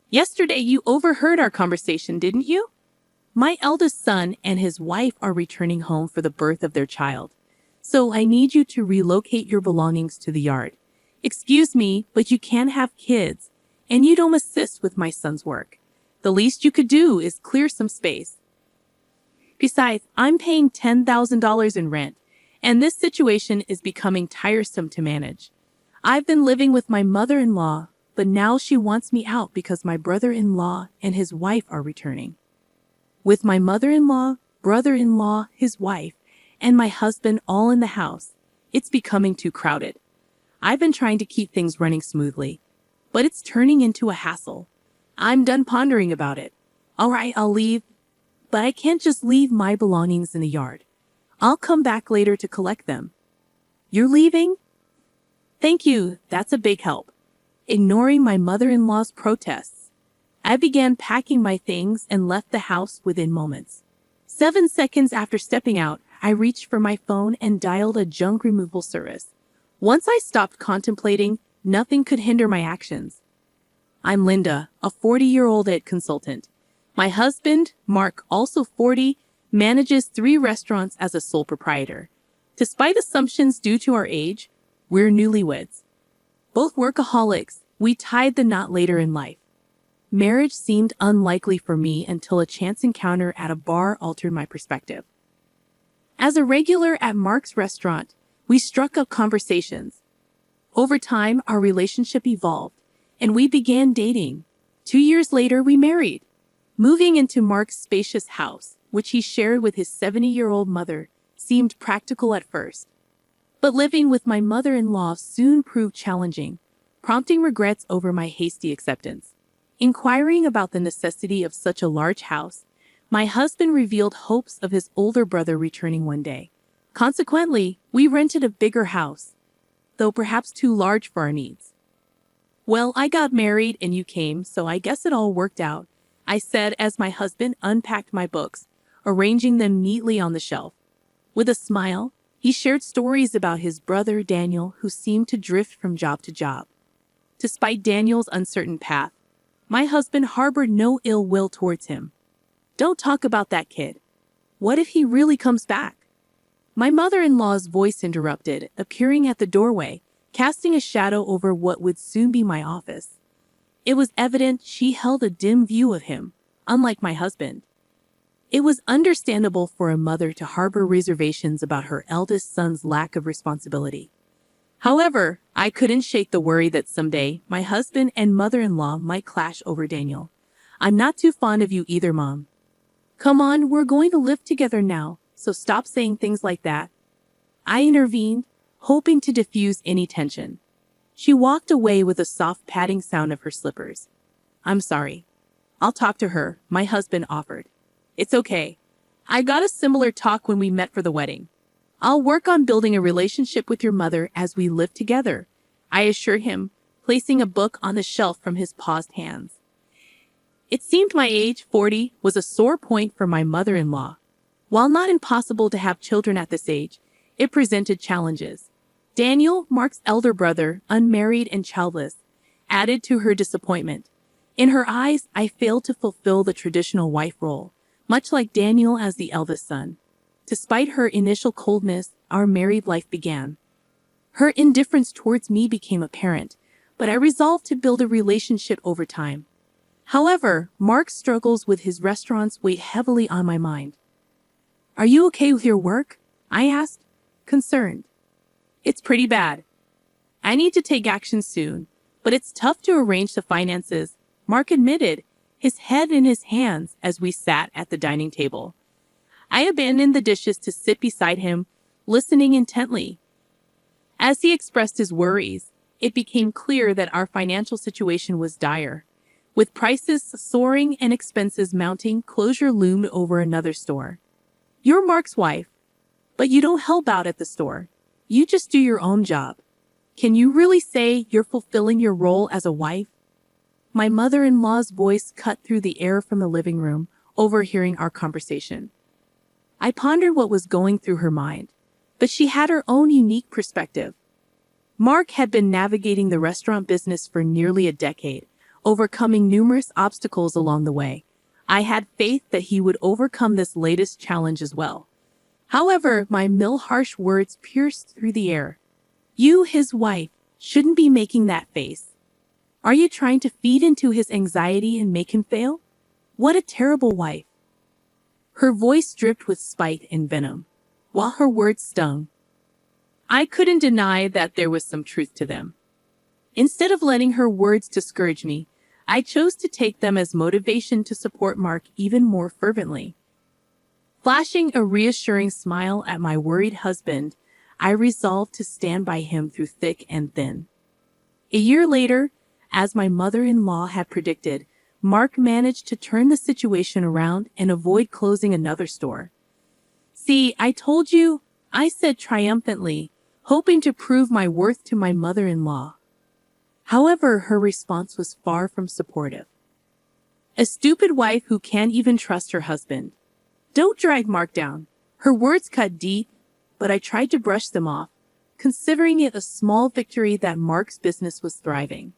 Yesterday you overheard our conversation, didn't you? My eldest son and his wife are returning home for the birth of their child. So I need you to relocate your belongings to the yard. Excuse me, but you can't have kids, and you don't assist with my son's work. The least you could do is clear some space. Besides, I'm paying $10,000 in rent, and this situation is becoming tiresome to manage. I've been living with my mother-in-law, but now she wants me out because my brother-in-law and his wife are returning. With my mother-in-law, brother-in-law, his wife, and my husband all in the house, it's becoming too crowded. I've been trying to keep things running smoothly, but it's turning into a hassle. I'm done pondering about it. All right, I'll leave, but I can't just leave my belongings in the yard. I'll come back later to collect them. You're leaving? Thank you, that's a big help. Ignoring my mother-in-law's protests, I began packing my things and left the house within moments. 7 seconds after stepping out, I reached for my phone and dialed a junk removal service. Once I stopped contemplating, nothing could hinder my actions. I'm Linda, a 40-year-old ed consultant. My husband, Mark, also 40, manages 3 restaurants as a sole proprietor. Despite assumptions due to our age, we're newlyweds. Both workaholics, we tied the knot later in life. Marriage seemed unlikely for me until a chance encounter at a bar altered my perspective. As a regular at Mark's restaurant, we struck up conversations. Over time, our relationship evolved, and we began dating. 2 years later, we married. Moving into Mark's spacious house, which he shared with his 70-year-old mother, seemed practical at first. But living with my mother-in-law soon proved challenging, prompting regrets over my hasty acceptance. Inquiring about the necessity of such a large house, my husband revealed hopes of his older brother returning one day. Consequently, we rented a bigger house, though perhaps too large for our needs. Well, I got married and you came, so I guess it all worked out, I said as my husband unpacked my books, arranging them neatly on the shelf. With a smile, he shared stories about his brother Daniel, who seemed to drift from job to job. Despite Daniel's uncertain path, my husband harbored no ill will towards him. Don't talk about that kid. What if he really comes back? My mother-in-law's voice interrupted, appearing at the doorway, casting a shadow over what would soon be my office. It was evident she held a dim view of him, unlike my husband. It was understandable for a mother to harbor reservations about her eldest son's lack of responsibility. However, I couldn't shake the worry that someday my husband and mother-in-law might clash over Daniel. I'm not too fond of you either, Mom. Come on, we're going to live together now, so stop saying things like that. I intervened, hoping to diffuse any tension. She walked away with a soft padding sound of her slippers. I'm sorry. I'll talk to her, my husband offered. It's okay. I got a similar talk when we met for the wedding. I'll work on building a relationship with your mother as we live together, I assured him, placing a book on the shelf from his paused hands. It seemed my age, 40, was a sore point for my mother-in-law. While not impossible to have children at this age, it presented challenges. Daniel, Mark's elder brother, unmarried and childless, added to her disappointment. In her eyes, I failed to fulfill the traditional wife role, much like Daniel as the eldest son. Despite her initial coldness, our married life began. Her indifference towards me became apparent, but I resolved to build a relationship over time. However, Mark's struggles with his restaurants weighed heavily on my mind. Are you okay with your work? I asked, concerned. It's pretty bad. I need to take action soon, but it's tough to arrange the finances, Mark admitted, his head in his hands as we sat at the dining table. I abandoned the dishes to sit beside him, listening intently. As he expressed his worries, it became clear that our financial situation was dire. With prices soaring and expenses mounting, closure loomed over another store. You're Mark's wife, but you don't help out at the store. You just do your own job. Can you really say you're fulfilling your role as a wife? My mother-in-law's voice cut through the air from the living room, overhearing our conversation. I pondered what was going through her mind, but she had her own unique perspective. Mark had been navigating the restaurant business for nearly a decade, overcoming numerous obstacles along the way. I had faith that he would overcome this latest challenge as well. However, my harsh words pierced through the air. You, his wife, shouldn't be making that face. Are you trying to feed into his anxiety and make him fail? What a terrible wife. Her voice dripped with spite and venom, while her words stung. I couldn't deny that there was some truth to them. Instead of letting her words discourage me, I chose to take them as motivation to support Mark even more fervently. Flashing a reassuring smile at my worried husband, I resolved to stand by him through thick and thin. A year later, as my mother-in-law had predicted, Mark managed to turn the situation around and avoid closing another store. See, I told you, I said triumphantly, hoping to prove my worth to my mother-in-law. However, her response was far from supportive. A stupid wife who can't even trust her husband. Don't drag Mark down. Her words cut deep, but I tried to brush them off, considering it a small victory that Mark's business was thriving.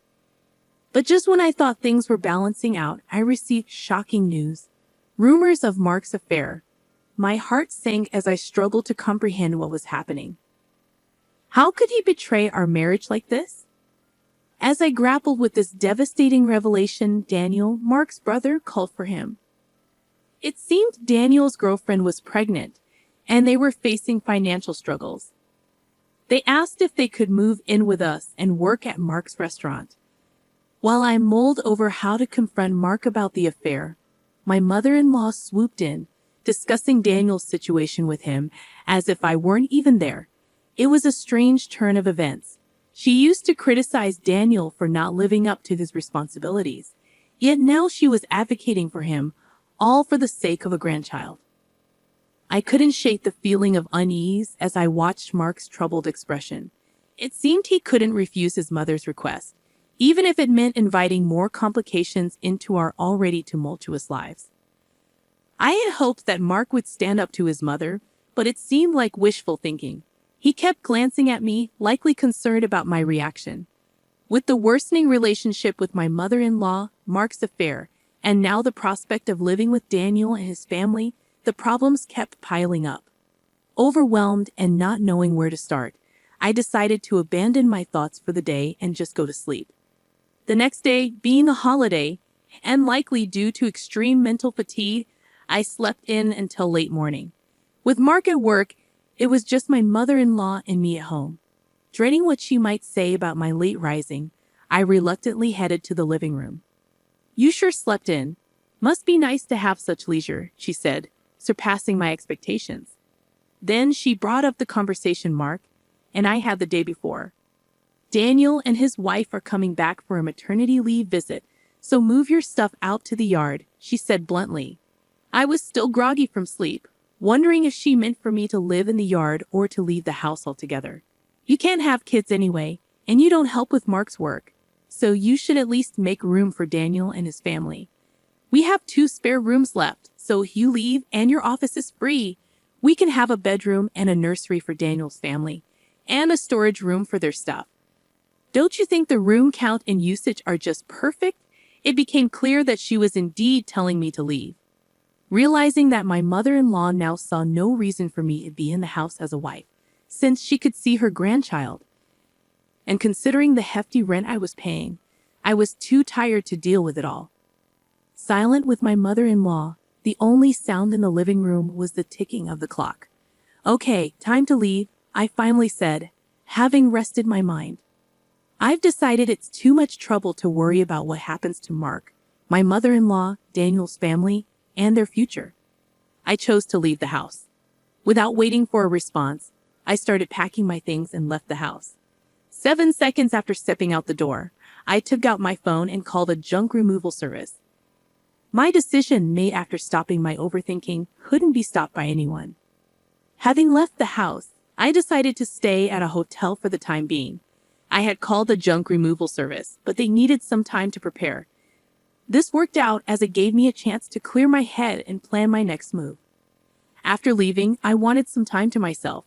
But just when I thought things were balancing out, I received shocking news. Rumors of Mark's affair. My heart sank as I struggled to comprehend what was happening. How could he betray our marriage like this? As I grappled with this devastating revelation, Daniel, Mark's brother, called for him. It seemed Daniel's girlfriend was pregnant, and they were facing financial struggles. They asked if they could move in with us and work at Mark's restaurant. While I mulled over how to confront Mark about the affair, my mother-in-law swooped in, discussing Daniel's situation with him as if I weren't even there. It was a strange turn of events. She used to criticize Daniel for not living up to his responsibilities, yet now she was advocating for him, all for the sake of a grandchild. I couldn't shake the feeling of unease as I watched Mark's troubled expression. It seemed he couldn't refuse his mother's request, even if it meant inviting more complications into our already tumultuous lives. I had hoped that Mark would stand up to his mother, but it seemed like wishful thinking. He kept glancing at me, likely concerned about my reaction. With the worsening relationship with my mother-in-law, Mark's affair, and now the prospect of living with Daniel and his family, the problems kept piling up. Overwhelmed and not knowing where to start, I decided to abandon my thoughts for the day and just go to sleep. The next day, being a holiday, and likely due to extreme mental fatigue, I slept in until late morning. With Mark at work, it was just my mother-in-law and me at home. Dreading what she might say about my late rising, I reluctantly headed to the living room. You sure slept in. Must be nice to have such leisure, she said, surpassing my expectations. Then she brought up the conversation Mark and I had the day before. Daniel and his wife are coming back for a maternity leave visit, so move your stuff out to the yard, she said bluntly. I was still groggy from sleep, wondering if she meant for me to live in the yard or to leave the house altogether. You can't have kids anyway, and you don't help with Mark's work, so you should at least make room for Daniel and his family. We have 2 spare rooms left, so if you leave and your office is free, we can have a bedroom and a nursery for Daniel's family, and a storage room for their stuff. Don't you think the room count and usage are just perfect? It became clear that she was indeed telling me to leave. Realizing that my mother-in-law now saw no reason for me to be in the house as a wife, since she could see her grandchild. And considering the hefty rent I was paying, I was too tired to deal with it all. Silent with my mother-in-law, the only sound in the living room was the ticking of the clock. Okay, time to leave, I finally said, having rested my mind. I've decided it's too much trouble to worry about what happens to Mark, my mother-in-law, Daniel's family, and their future. I chose to leave the house. Without waiting for a response, I started packing my things and left the house. 7 seconds after stepping out the door, I took out my phone and called a junk removal service. My decision, made after stopping my overthinking, couldn't be stopped by anyone. Having left the house, I decided to stay at a hotel for the time being. I had called a junk removal service, but they needed some time to prepare. This worked out as it gave me a chance to clear my head and plan my next move. After leaving, I wanted some time to myself.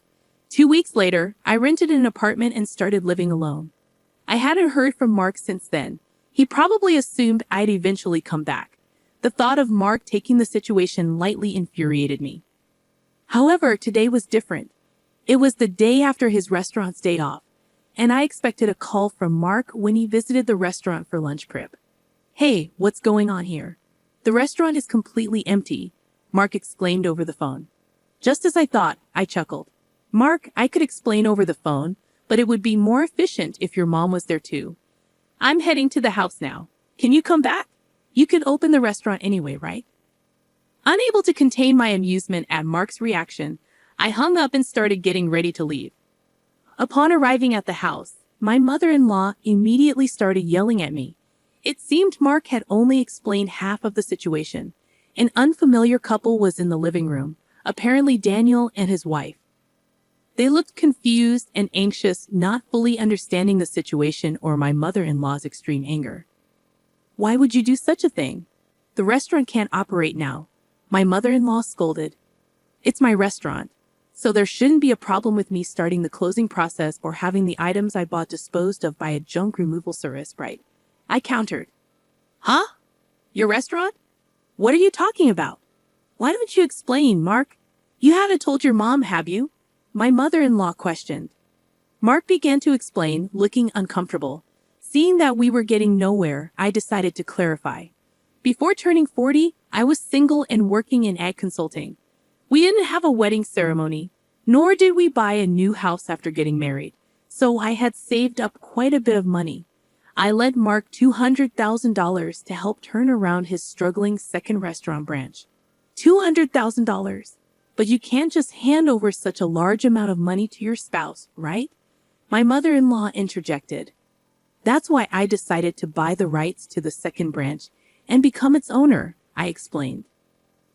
2 weeks later, I rented an apartment and started living alone. I hadn't heard from Mark since then, He probably assumed I'd eventually come back. The thought of Mark taking the situation lightly infuriated me. However, today was different. It was the day after his restaurant's day off, and I expected a call from Mark when he visited the restaurant for lunch prep. "Hey, what's going on here? The restaurant is completely empty," Mark exclaimed over the phone. Just as I thought, I chuckled. "Mark, I could explain over the phone, but it would be more efficient if your mom was there too. I'm heading to the house now. Can you come back? You can open the restaurant anyway, right?" Unable to contain my amusement at Mark's reaction, I hung up and started getting ready to leave. Upon arriving at the house, my mother-in-law immediately started yelling at me. It seemed Mark had only explained half of the situation. An unfamiliar couple was in the living room, apparently Daniel and his wife. They looked confused and anxious, not fully understanding the situation or my mother-in-law's extreme anger. "Why would you do such a thing? The restaurant can't operate now," my mother-in-law scolded. "It's my restaurant, so there shouldn't be a problem with me starting the closing process or having the items I bought disposed of by a junk removal service, right?" I countered. "Huh? Your restaurant? What are you talking about? Why don't you explain, Mark? You haven't told your mom, have you?" my mother-in-law questioned. Mark began to explain, looking uncomfortable. Seeing that we were getting nowhere, I decided to clarify. Before turning 40, I was single and working in ad consulting. We didn't have a wedding ceremony, nor did we buy a new house after getting married, so I had saved up quite a bit of money. I lent Mark $200,000 to help turn around his struggling second restaurant branch. $200,000? But you can't just hand over such a large amount of money to your spouse, right? My mother-in-law interjected. "That's why I decided to buy the rights to the second branch and become its owner," I explained.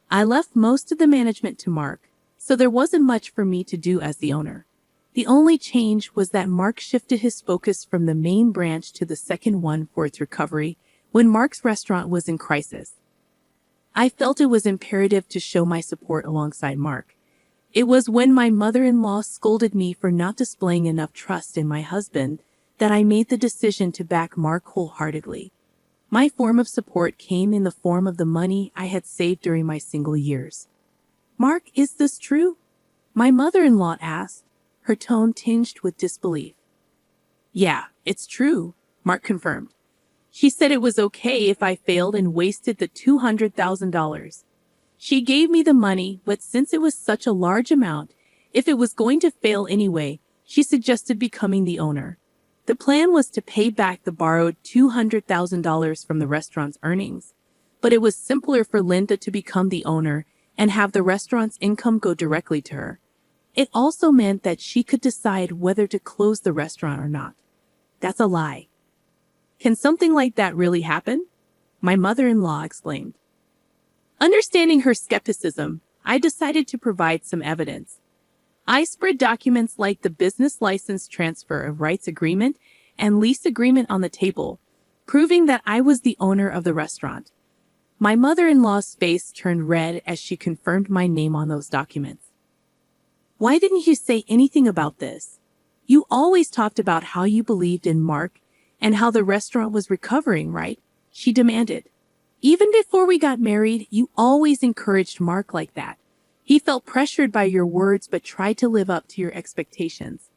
I left most of the management to Mark, so there wasn't much for me to do as the owner. The only change was that Mark shifted his focus from the main branch to the second one for its recovery when Mark's restaurant was in crisis. I felt it was imperative to show my support alongside Mark. It was when my mother-in-law scolded me for not displaying enough trust in my husband that I made the decision to back Mark wholeheartedly. My form of support came in the form of the money I had saved during my single years. "Mark, is this true?" my mother-in-law asked, her tone tinged with disbelief. "Yeah, it's true," Mark confirmed. "She said it was okay if I failed and wasted the $200,000. She gave me the money, but since it was such a large amount, if it was going to fail anyway, she suggested becoming the owner. The plan was to pay back the borrowed $200,000 from the restaurant's earnings, but it was simpler for Linda to become the owner and have the restaurant's income go directly to her. It also meant that she could decide whether to close the restaurant or not." "That's a lie." "Can something like that really happen?" my mother-in-law exclaimed. Understanding her skepticism, I decided to provide some evidence. I spread documents like the business license transfer of rights agreement and lease agreement on the table, proving that I was the owner of the restaurant. My mother-in-law's face turned red as she confirmed my name on those documents. "Why didn't you say anything about this? You always talked about how you believed in Mark and how the restaurant was recovering, right?" she demanded. "Even before we got married, you always encouraged Mark like that. He felt pressured by your words but tried to live up to your expectations.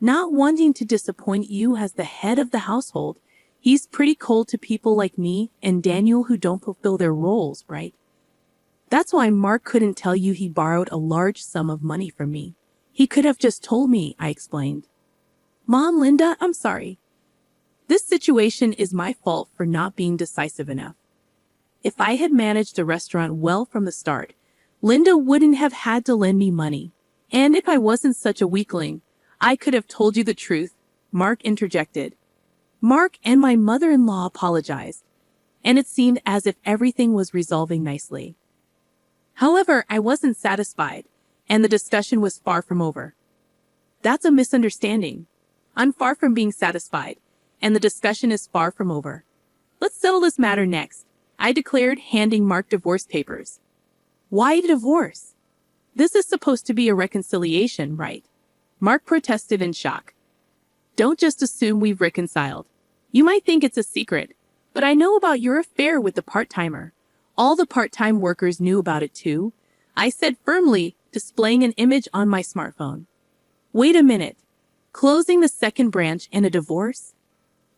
Not wanting to disappoint you as the head of the household, he's pretty cold to people like me and Daniel who don't fulfill their roles, right? That's why Mark couldn't tell you he borrowed a large sum of money from me. He could have just told me," I explained. "Mom, Linda, I'm sorry. This situation is my fault for not being decisive enough. If I had managed the restaurant well from the start, Linda wouldn't have had to lend me money. And if I wasn't such a weakling, I could have told you the truth," Mark interjected. Mark and my mother-in-law apologized, and it seemed as if everything was resolving nicely. However, I wasn't satisfied, and the discussion was far from over. "That's a misunderstanding. I'm far from being satisfied, and the discussion is far from over. Let's settle this matter next," I declared, handing Mark divorce papers. "Why divorce? This is supposed to be a reconciliation, right?" Mark protested in shock. "Don't just assume we've reconciled. You might think it's a secret, But I know about your affair with the part-timer. All the part-time workers knew about it too, I said firmly, displaying an image on my smartphone. Wait a minute. Closing the second branch and a divorce?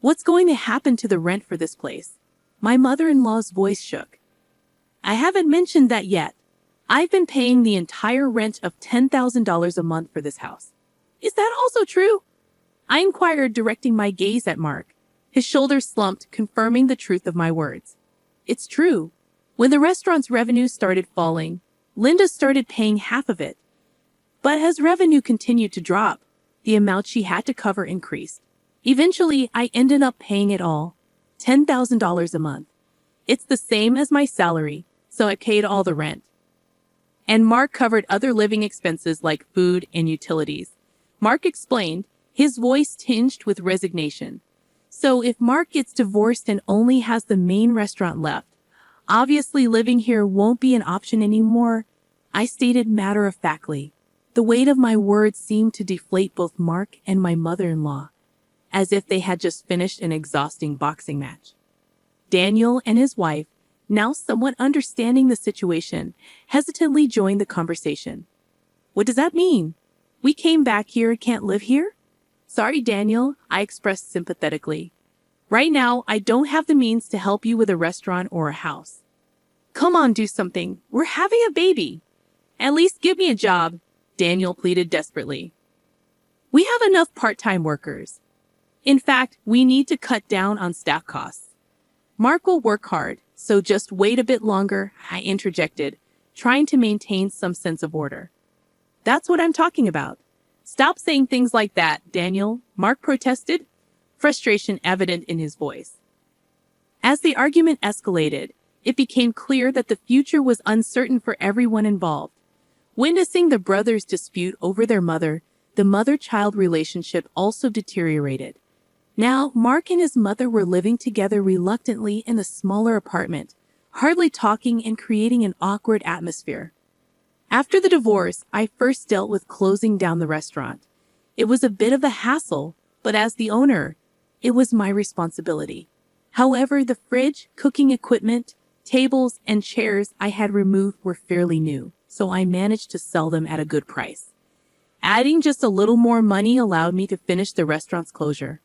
What's going to happen to the rent for this place? My mother-in-law's voice shook. I haven't mentioned that yet. I've been paying the entire rent of $10,000 a month for this house. Is that also true? I inquired, directing my gaze at Mark. His shoulders slumped, confirming the truth of my words. It's true. When the restaurant's revenue started falling, Linda started paying half of it. But as revenue continued to drop, the amount she had to cover increased. Eventually, I ended up paying it all, $10,000 a month. It's the same as my salary, so I paid all the rent. And Mark covered other living expenses like food and utilities. Mark explained, his voice tinged with resignation. So if Mark gets divorced and only has the main restaurant left, obviously living here won't be an option anymore, I stated matter-of-factly. The weight of my words seemed to deflate both Mark and my mother-in-law, as if they had just finished an exhausting boxing match. Daniel and his wife, now somewhat understanding the situation, hesitantly joined the conversation. What does that mean? We came back here and can't live here? Sorry, Daniel, I expressed sympathetically. Right now, I don't have the means to help you with a restaurant or a house. Come on, do something. We're having a baby. At least give me a job, Daniel pleaded desperately. We have enough part-time workers. In fact, we need to cut down on staff costs. Mark will work hard, so just wait a bit longer, I interjected, trying to maintain some sense of order. That's what I'm talking about. Stop saying things like that, Daniel, Mark protested, frustration evident in his voice. As the argument escalated, it became clear that the future was uncertain for everyone involved. Witnessing the brothers dispute over their mother, the mother-child relationship also deteriorated. Now, Mark and his mother were living together reluctantly in a smaller apartment, hardly talking and creating an awkward atmosphere. After the divorce, I first dealt with closing down the restaurant. It was a bit of a hassle, but as the owner, it was my responsibility. However, the fridge, cooking equipment, tables, and chairs I had removed were fairly new, so I managed to sell them at a good price. Adding just a little more money allowed me to finish the restaurant's closure.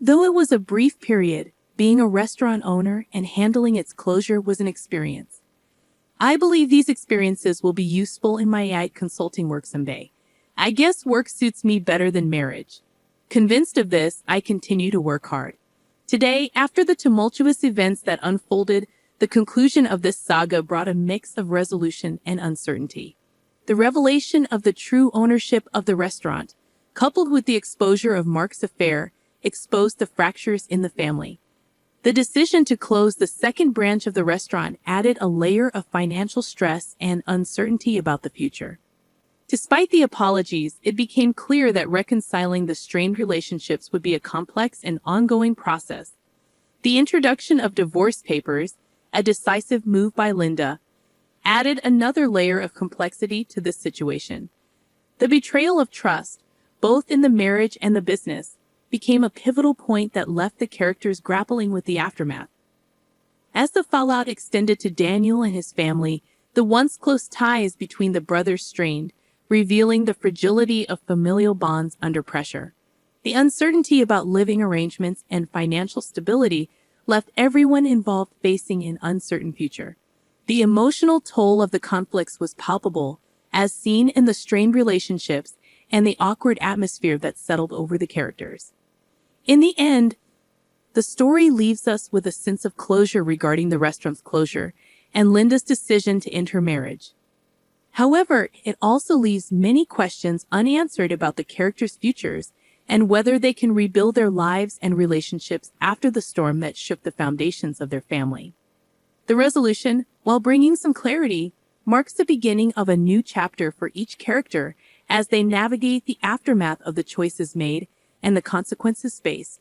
Though it was a brief period, being a restaurant owner and handling its closure was an experience. I believe these experiences will be useful in my consulting work someday. I guess work suits me better than marriage. Convinced of this, I continue to work hard. Today, after the tumultuous events that unfolded, the conclusion of this saga brought a mix of resolution and uncertainty. The revelation of the true ownership of the restaurant, coupled with the exposure of Mark's affair, exposed the fractures in the family. The decision to close the second branch of the restaurant added a layer of financial stress and uncertainty about the future. Despite the apologies, it became clear that reconciling the strained relationships would be a complex and ongoing process. The introduction of divorce papers, a decisive move by Linda, added another layer of complexity to this situation. The betrayal of trust, both in the marriage and the business, became a pivotal point that left the characters grappling with the aftermath. As the fallout extended to Daniel and his family, the once close ties between the brothers strained, revealing the fragility of familial bonds under pressure. The uncertainty about living arrangements and financial stability left everyone involved facing an uncertain future. The emotional toll of the conflicts was palpable, as seen in the strained relationships and the awkward atmosphere that settled over the characters. In the end, the story leaves us with a sense of closure regarding the restaurant's closure and Linda's decision to end her marriage. However, it also leaves many questions unanswered about the characters' futures and whether they can rebuild their lives and relationships after the storm that shook the foundations of their family. The resolution, while bringing some clarity, marks the beginning of a new chapter for each character as they navigate the aftermath of the choices made and the consequences faced.